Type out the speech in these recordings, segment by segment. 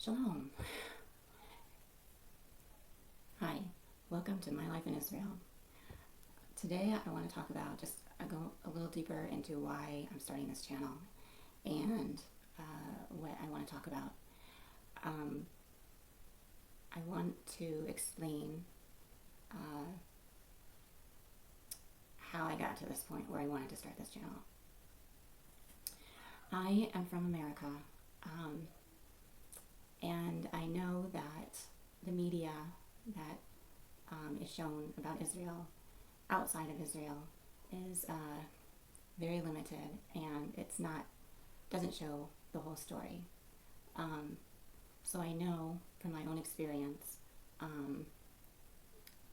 Shalom. Hi, welcome to My Life in Israel. Today I want to talk about, go a little deeper into why I'm starting this channel and what I want to talk about. I want to explain how I got to this point where I wanted to start this channel. I am from America, and I know that the media that is shown about Israel outside of Israel is very limited, and doesn't show the whole story. So I know from my own experience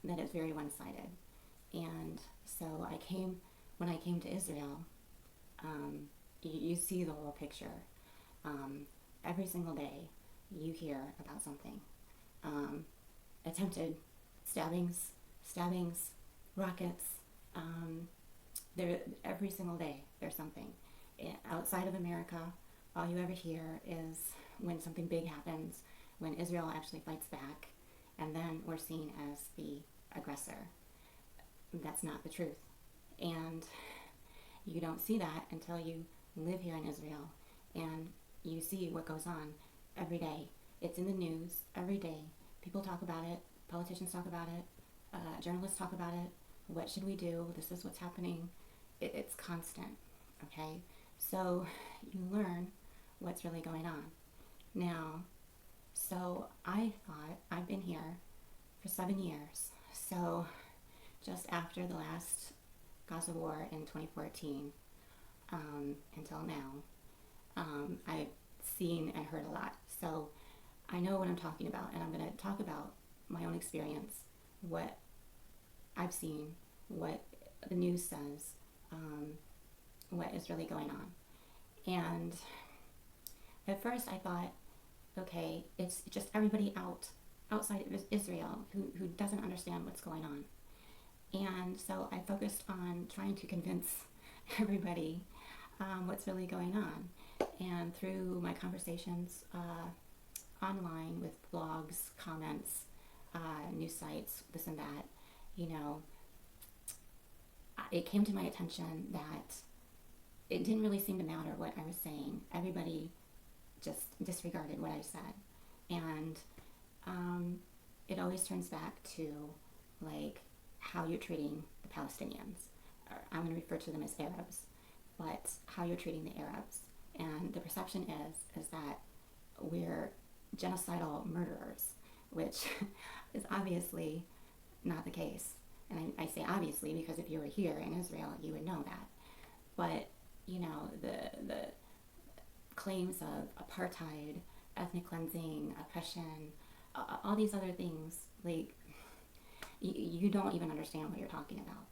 that it's very one-sided. And so when I came to Israel, you see the whole picture. Every single day you hear about something. Attempted stabbings, rockets. Every single day there's something. Outside of America, all you ever hear is when something big happens, when Israel actually fights back, and then we're seen as the aggressor. That's not the truth. And you don't see that until you live here in Israel and you see what goes on every day. It's in the news every day. People talk about it. Politicians talk about it. Journalists talk about it. What should we do? This is what's happening. It's constant. Okay? So you learn what's really going on. Now, so I thought, I've been here for 7 years. So just after the last Gaza war in 2014 until now, I've seen and heard a lot. So I know what I'm talking about, and I'm going to talk about my own experience, what I've seen, what the news says, what is really going on. And at first I thought, okay, it's just everybody outside of Israel who doesn't understand what's going on. And so I focused on trying to convince everybody what's really going on. And through my conversations online with blogs, comments, news sites, this and that, it came to my attention that it didn't really seem to matter what I was saying. Everybody just disregarded what I said. And it always turns back to like how you're treating the Palestinians. I'm going to refer to them as Arabs, but how you're treating the Arabs. And the perception is that we're genocidal murderers, which is obviously not the case. And I say obviously because if you were here in Israel, you would know that. But, the claims of apartheid, ethnic cleansing, oppression, all these other things, like, you don't even understand what you're talking about.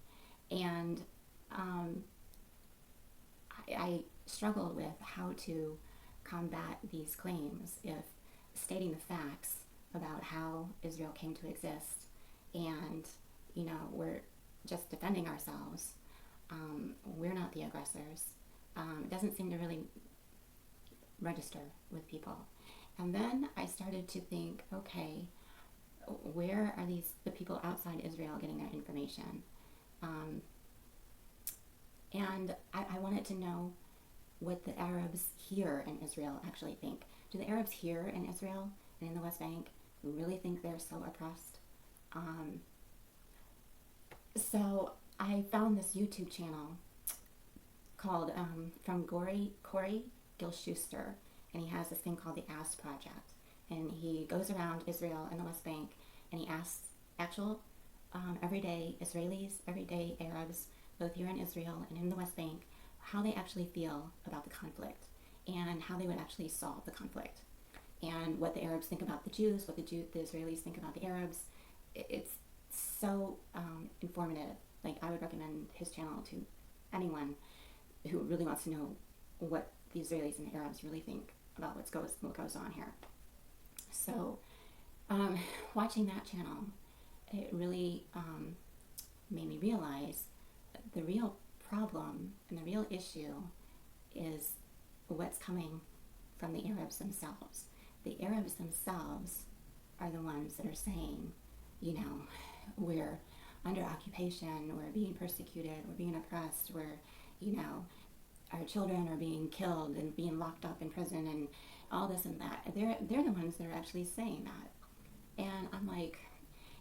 And I struggled with how to combat these claims if stating the facts about how Israel came to exist and, we're just defending ourselves. We're not the aggressors. It doesn't seem to really register with people. And then I started to think, okay, where are the people outside Israel getting their information? And I wanted to know what the Arabs here in Israel actually think. Do the Arabs here in Israel and in the West Bank really think they're so oppressed? So I found this YouTube channel called from Corey Gilschuster, and he has this thing called the Ask Project, and he goes around Israel and the West Bank, and he asks actual everyday Israelis, everyday Arabs, both here in Israel and in the West Bank, how they actually feel about the conflict and how they would actually solve the conflict, and what the Arabs think about the Jews, what the Israelis think about the Arabs. It's so informative. Like, I would recommend his channel to anyone who really wants to know what the Israelis and the Arabs really think about what goes on here. So watching that channel, it really made me realize the real problem and the real issue is what's coming from the Arabs themselves. the Arabs themselves are the ones that are saying, you know, we're under occupation, we're being persecuted, we're being oppressed, we're, you know, our children are being killed and being locked up in prison and all this and that. They're the ones that are actually saying that. And I'm like,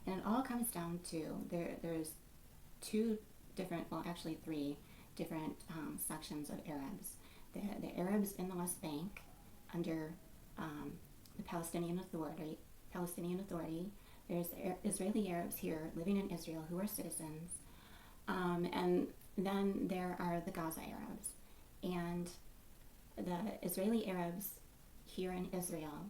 and it all comes down to, there's two different, well actually three different sections of Arabs. The Arabs in the West Bank under the Palestinian Authority. There's Israeli Arabs here living in Israel who are citizens. And then there are the Gaza Arabs. And the Israeli Arabs here in Israel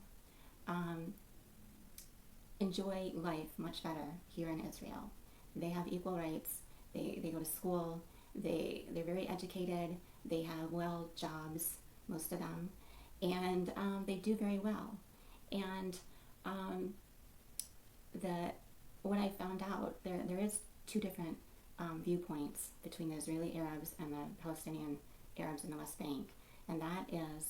enjoy life much better here in Israel. They have equal rights. They go to school. They're very educated. They have jobs, most of them, and they do very well. And what I found out, there is two different viewpoints between the Israeli Arabs and the Palestinian Arabs in the West Bank, and that is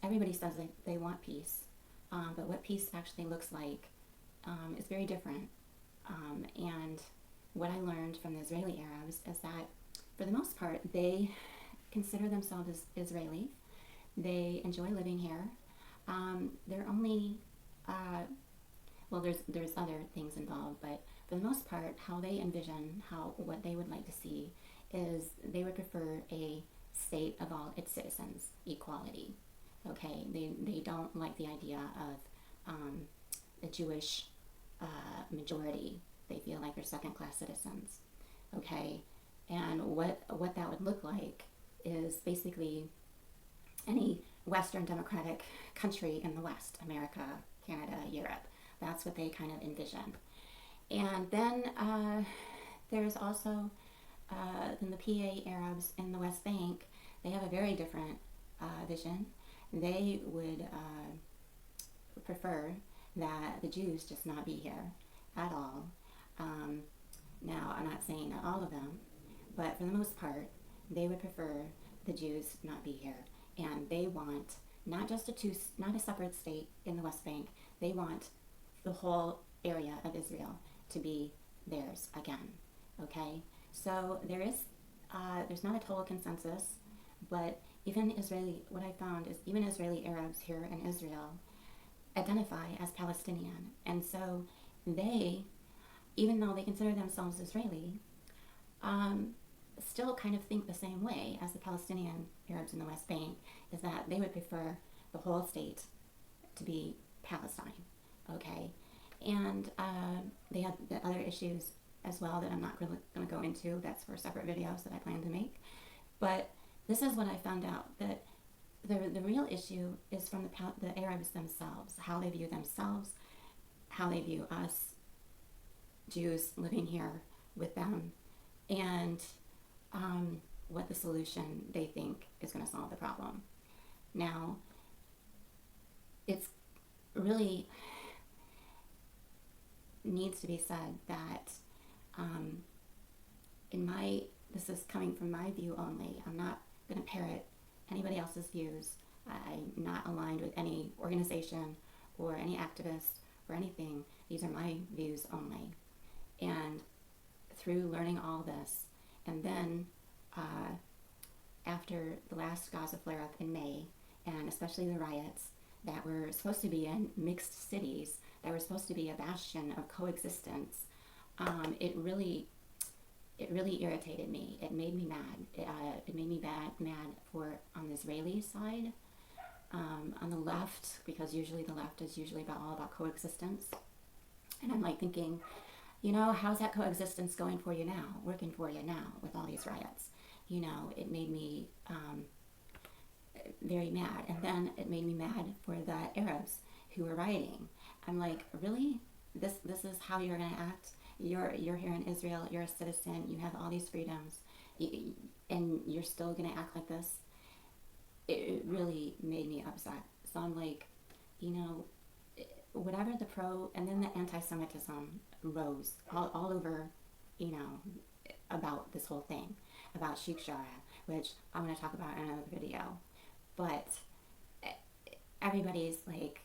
everybody says they want peace, but what peace actually looks like is very different. And what I learned from the Israeli Arabs is that, for the most part, they consider themselves as Israeli. They enjoy living here. They're only, there's other things involved, but for the most part, how they envision what they would like to see is they would prefer a state of all its citizens, equality. Okay, they don't like the idea of a Jewish majority. They feel like they're second-class citizens. Okay, and what that would look like is basically any Western democratic country in the West, America, Canada, Europe. That's what they kind of envision. And then there's also then the PA Arabs in the West Bank. They have a very different vision. They would prefer that the Jews just not be here at all. Now, I'm not saying that all of them, but for the most part, they would prefer the Jews not be here. And they want not just not a separate state in the West Bank. They want the whole area of Israel to be theirs again. Okay, so there's not a total consensus, but what I found is even Israeli Arabs here in Israel identify as Palestinian, and so they, even though they consider themselves Israeli, still kind of think the same way as the Palestinian Arabs in the West Bank, is that they would prefer the whole state to be Palestine. Okay, and they have the other issues as well that I'm not really going to go into. That's for separate videos that I plan to make. But this is what I found out, that the real issue is from the Arabs themselves, how they view themselves, how they view us Jews living here with them, and what the solution they think is going to solve the problem. Now, it's really needs to be said that this is coming from my view only. I'm not going to parrot anybody else's views. I'm not aligned with any organization or any activist or anything. These are my views only. And through learning all this, and then after the last Gaza flare-up in May, and especially the riots that were supposed to be in mixed cities, that were supposed to be a bastion of coexistence, it really irritated me. It made me mad. It made me mad on the Israeli side, on the left, because usually the left is all about coexistence. And I'm like thinking, how's that coexistence working for you now with all these riots? It made me very mad. And then it made me mad for the Arabs who were rioting. I'm like, really? This is how you're going to act? You're here in Israel, you're a citizen, you have all these freedoms, and you're still going to act like this? It really made me upset. So I'm like, whatever the and then the anti-Semitism rose all over, about this whole thing, about Sheikh Jarrah, which I'm going to talk about in another video. But everybody's like,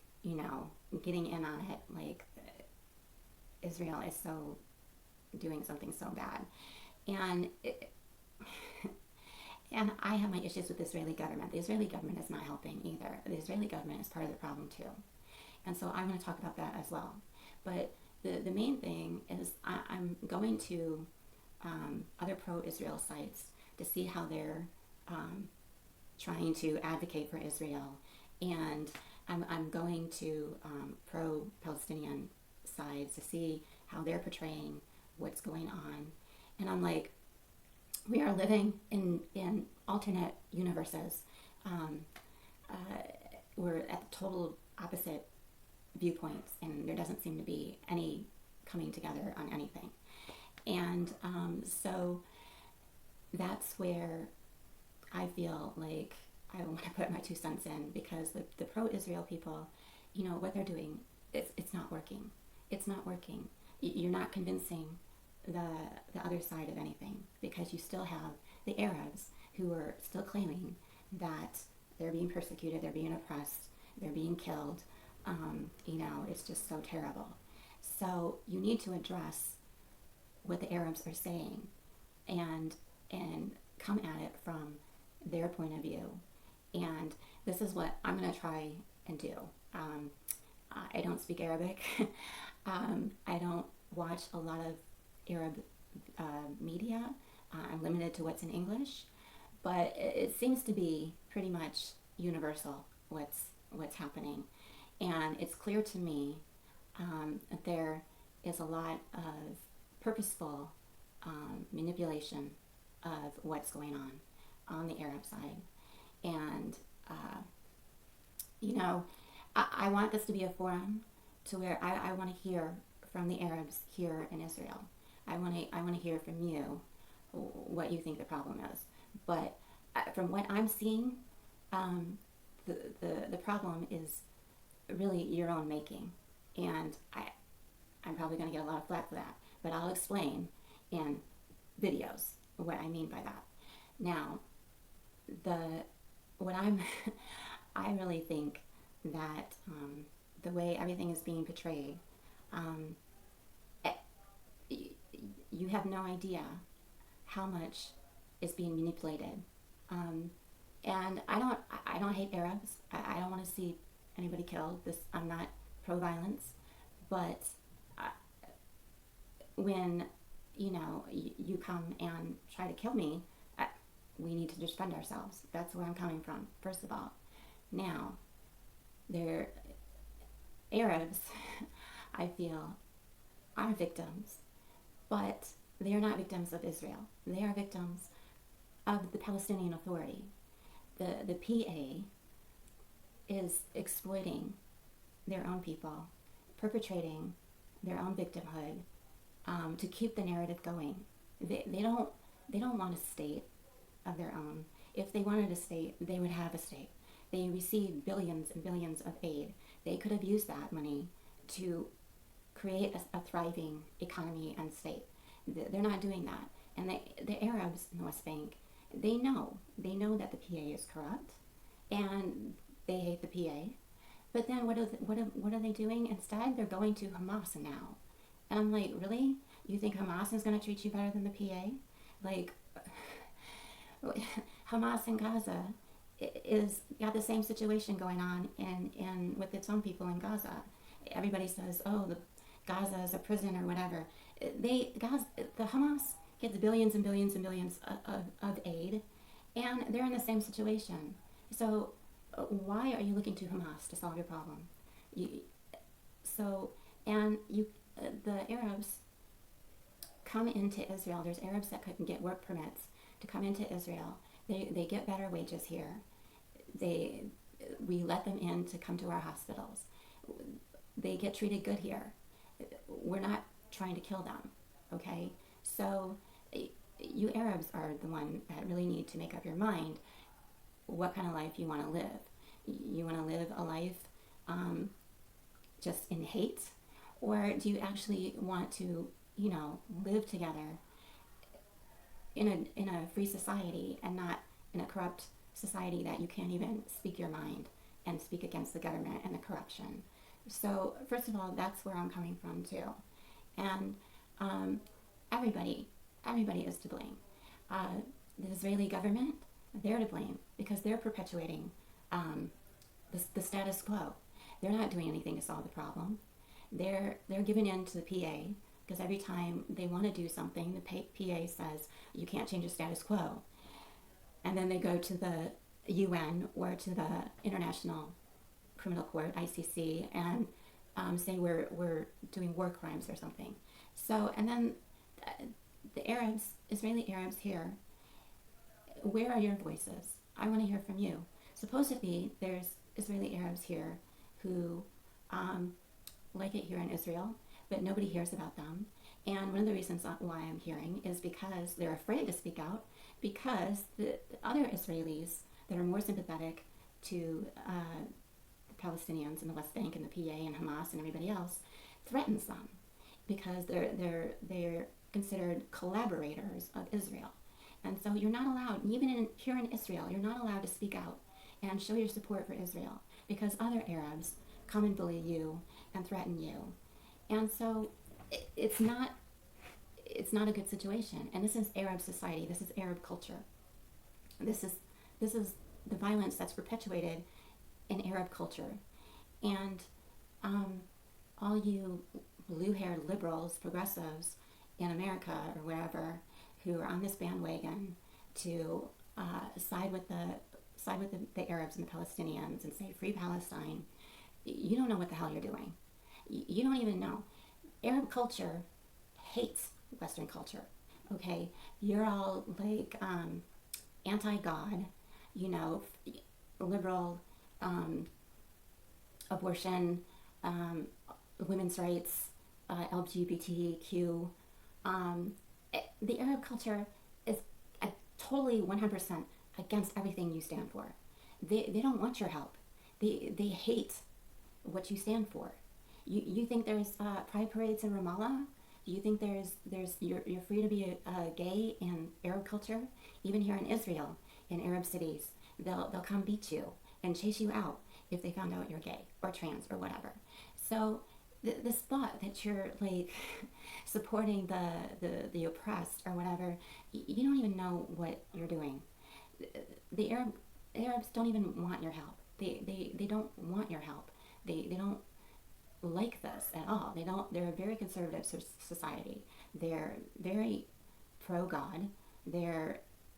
getting in on it, like Israel is so doing something so bad. And and I have my issues with the Israeli government. The Israeli government is not helping either. The Israeli government is part of the problem too. And so I'm going to talk about that as well. But the main thing is I'm going to other pro-Israel sites to see how they're trying to advocate for Israel. And I'm going to pro-Palestinian sides to see how they're portraying what's going on. And I'm like, we are living in alternate universes. We're at the total opposite viewpoints, and there doesn't seem to be any coming together on anything. And so that's where I feel like I want to put my 2 cents in, because the pro-Israel people, what they're doing, it's not working. It's not working. You're not convincing the other side of anything, because you still have the Arabs who are still claiming that they're being persecuted, they're being oppressed, they're being killed. It's just so terrible. So you need to address what the Arabs are saying and come at it from their point of view. And this is what I'm going to try and do. I don't speak Arabic. I don't watch a lot of Arab media. I'm limited to what's in English, but it seems to be pretty much universal what's happening. And it's clear to me that there is a lot of purposeful manipulation of what's going on the Arab side. And, I want this to be a forum to where I want to hear from the Arabs here in Israel. I want to hear from you what you think the problem is. But from what I'm seeing, the problem is really your own making. And I'm probably going to get a lot of flack for that, but I'll explain in videos what I mean by that. Now, I really think that the way everything is being portrayed, you have no idea how much is being manipulated. And I don't hate Arabs. I don't want to see anybody killed. I'm not pro-violence, but when you come and try to kill me, we need to defend ourselves. That's where I'm coming from, first of all. Now, they're Arabs, I feel, are victims, but they are not victims of Israel. They are victims of the Palestinian Authority. The PA is exploiting their own people, perpetrating their own victimhood to keep the narrative going. They don't want a state of their own. If they wanted a state, they would have a state. They receive billions and billions of aid. They could have used that money to create a thriving economy and state. They're not doing that. And the Arabs in the West Bank, they know that the PA is corrupt, and they hate the PA. But then what are they doing instead? They're going to Hamas now. And I'm like, really? You think Hamas is going to treat you better than the PA? Like, Hamas in Gaza is got the same situation going on in with its own people in Gaza. Everybody says, oh, Gaza is a prison or whatever. The Hamas gets billions and billions and billions of aid, and they're in the same situation. So why are you looking to Hamas to solve your problem? The Arabs come into Israel. There's Arabs that couldn't get work permits to come into Israel. They get better wages here. We let them in to come to our hospitals. They get treated good here. We're not trying to kill them, okay? So you Arabs are the one that really need to make up your mind what kind of life you want to live. You want to live a life just in hate, or do you actually want to, live together in a free society and not in a corrupt society that you can't even speak your mind and speak against the government and the corruption. So first of all, that's where I'm coming from too. And everybody, everybody is to blame. The Israeli government, they're to blame because they're perpetuating the status quo. They're not doing anything to solve the problem. They're giving in to the PA because every time they want to do something, the PA says, you can't change the status quo. And then they go to the UN or to the International Criminal Court, ICC, and say we're doing war crimes or something. So, and then the Arabs, Israeli Arabs here, where are your voices? I want to hear from you. Supposedly, there's Israeli Arabs here who like it here in Israel, but nobody hears about them. And one of the reasons why I'm hearing is because they're afraid to speak out, because the other Israelis that are more sympathetic to the Palestinians in the West Bank and the PA and Hamas and everybody else threatens them because they're considered collaborators of Israel. And so you're not allowed, even here in Israel, you're not allowed to speak out and show your support for Israel because other Arabs come and bully you and threaten you. And so it's not a good situation. And this is Arab society. This is Arab culture. This is the violence that's perpetuated in Arab culture. And all you blue-haired liberals, progressives in America or wherever who are on this bandwagon to side with the Arabs and the Palestinians and say free Palestine, you don't know what the hell you're doing. You don't even know. Arab culture hates Western culture. Okay, you're all like anti-God, liberal, abortion, women's rights, LGBTQ. The Arab culture is totally 100% against everything you stand for. They don't want your help. They hate what you stand for. You think there's pride parades in Ramallah? Do you think you're free to be a gay in Arab culture? Even here in Israel, in Arab cities, they'll come beat you and chase you out if they found out you're gay or trans or whatever. So this thought that you're like supporting the oppressed or whatever, you don't even know what you're doing. The Arabs don't even want your help. They don't want your help. They don't like this at all. They're a very conservative society. They're very pro-God. They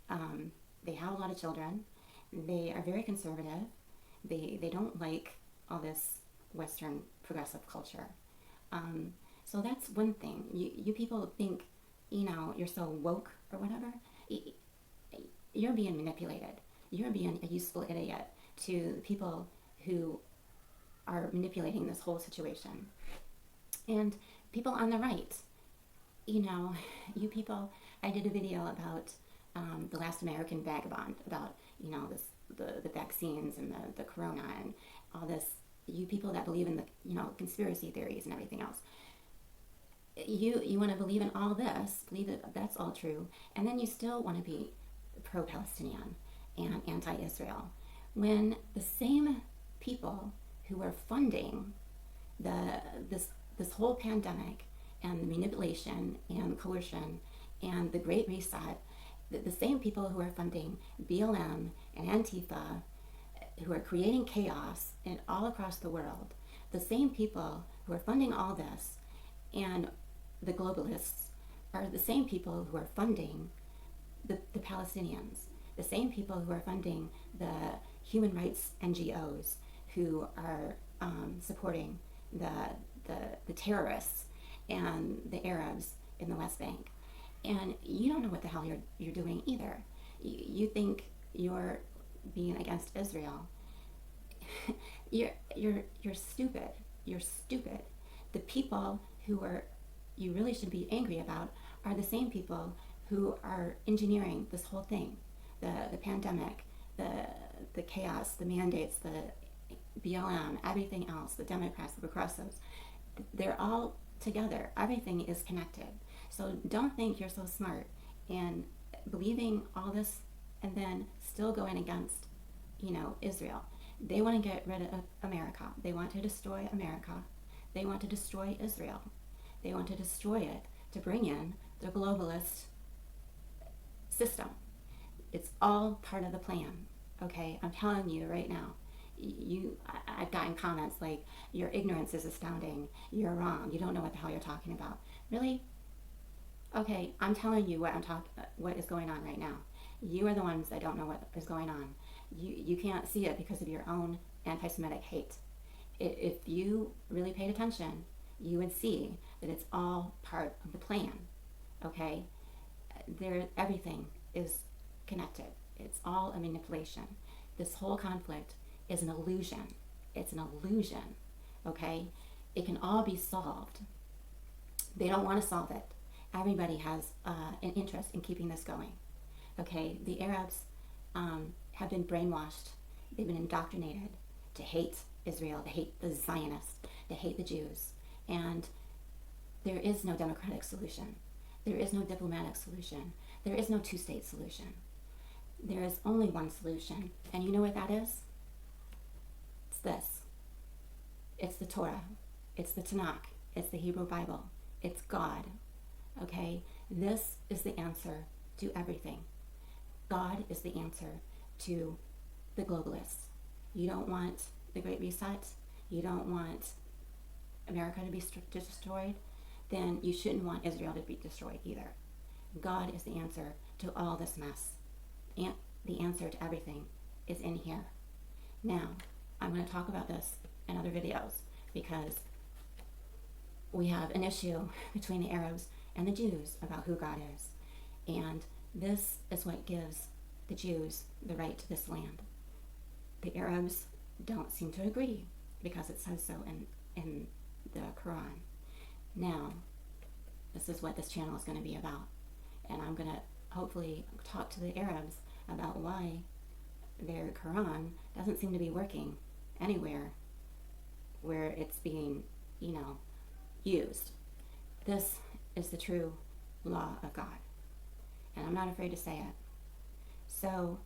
have a lot of children. They are very conservative. They don't like all this Western progressive culture. So that's one thing. You people think, you're so woke or whatever. You're being manipulated. You're being a useful idiot to people who are manipulating this whole situation. And people on the right, you people, I did a video about the last American vagabond, about, the vaccines and the corona and all this. You people that believe in the, conspiracy theories and everything else. You want to believe in all this, believe that that's all true, and then you still want to be pro-Palestinian and anti-Israel. When the same people who are funding this whole pandemic and the manipulation and coercion and the Great Reset, the same people who are funding BLM and Antifa, who are creating chaos all across the world, the same people who are funding all this and the globalists are the same people who are funding the Palestinians, the same people who are funding the human rights NGOs who are supporting the terrorists and the Arabs in the West Bank. And you don't know what the hell you're doing either. You think you're being against Israel. You're stupid. You're stupid. The people who you really should be angry about are the same people who are engineering this whole thing, the pandemic, the chaos, the mandates, the BLM, everything else, the Democrats, the progressives. They're all together. Everything is connected. So don't think you're so smart in believing all this and then still going against, Israel. They want to get rid of America. They want to destroy America. They want to destroy Israel. They want to destroy it to bring in the globalist system. It's all part of the plan, okay? I'm telling you right now. I've gotten comments like, your ignorance is astounding. You're wrong. You don't know what the hell you're talking about. Really? Okay, I'm telling you what is going on right now. You are the ones that don't know what is going on. You can't see it because of your own anti-Semitic hate. If you really paid attention, you would see that it's all part of the plan, okay? Everything is connected. It's all a manipulation. This whole conflict is an illusion. It's an illusion, okay? It can all be solved. They don't want to solve it. Everybody has an interest in keeping this going, okay? The Arabs have been brainwashed. They've been indoctrinated to hate Israel, to hate the Zionists, to hate the Jews. And there is no democratic solution. There is no diplomatic solution. There is no two-state solution. There is only one solution. And you know what that is? It's this. It's the Torah. It's the Tanakh. It's the Hebrew Bible. It's God. Okay? This is the answer to everything. God is the answer to the globalists. You don't want the Great Reset. You don't want America to be destroyed. Then you shouldn't want Israel to be destroyed either. God is the answer to all this mess. And the answer to everything is in here. Now, I'm going to talk about this in other videos because we have an issue between the Arabs and the Jews about who God is. And this is what gives the Jews the right to this land. The Arabs don't seem to agree because it says so in the Quran. Now, this is what this channel is going to be about. And I'm going to hopefully talk to the Arabs about why their Quran doesn't seem to be working anywhere where it's being, used. This is the true law of God. And I'm not afraid to say it. So,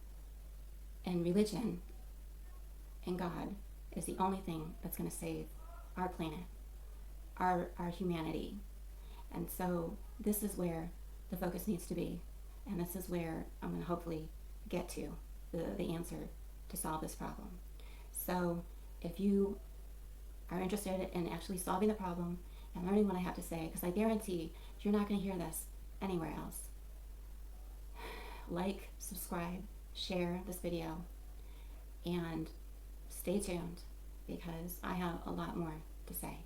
in religion, and God is the only thing that's going to save our planet, our humanity. And so this is where the focus needs to be. And this is where I'm going to hopefully get to the answer to solve this problem. So if you are interested in actually solving the problem and learning what I have to say, because I guarantee you're not going to hear this anywhere else, like, subscribe, share this video, and stay tuned because I have a lot more to say.